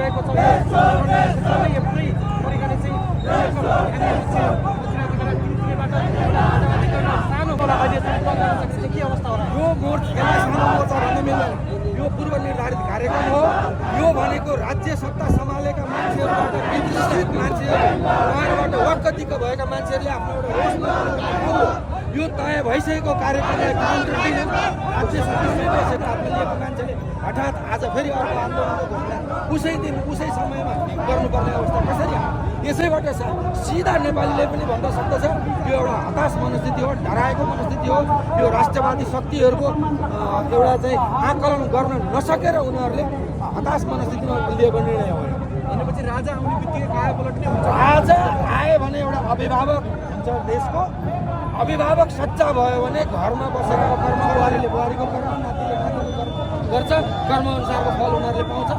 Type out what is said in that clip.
भइरहेको छ यो पुरै परिकन चाहिँ सानो बोला अहिले चाहिँ के अवस्था होला यो मोर्चा सानो मोर्चा भन्न मिल्दैन यो पूर्व निर्धारित कार्यक्रम हो यो भनेको राज्य सत्ता सम्हालेका मान्छेहरूबाट विधिष्ठित मान्छेहरू उहाँबाट वक्कतिको भएका मान्छेहरूले आफ्नो एउटा होस यो तय भइसकेको कार्यक्रमलाई काउन्टर दिन राज्य सत्तामै बसेको आफ्नो लिएको मान्छेले हठात आज फेरि अर्को आन्दोलनको घोषणा उसै दिन उसै समयमा गर्नुपर्ने अवस्था कसरी आयो यसैबाट सिधा नेपालीले पनि भन्न सक्दछ यो एउटा हताश मनस्थिति हो डराएको मनस्थिति हो यो राष्ट्रवादी शक्तिहरूको एउटा चाहिँ आकलन गर्न नसकेर उनीहरूले हताश मनस्थितिमा लिएको निर्णय हो भनेपछि राजा आउने बित्तिकै काया पलट्ने हुन्छ राजा आयो भने एउटा अभिभावक हुन्छ देशको अभिभावक सच्चा भयो भने घरमा बसेर कर्म बुहारीले बुहारीको कर्म नातिले नातिको कर्म गर्छ कर्म अनुसारको फल उनीहरूले पाउँछ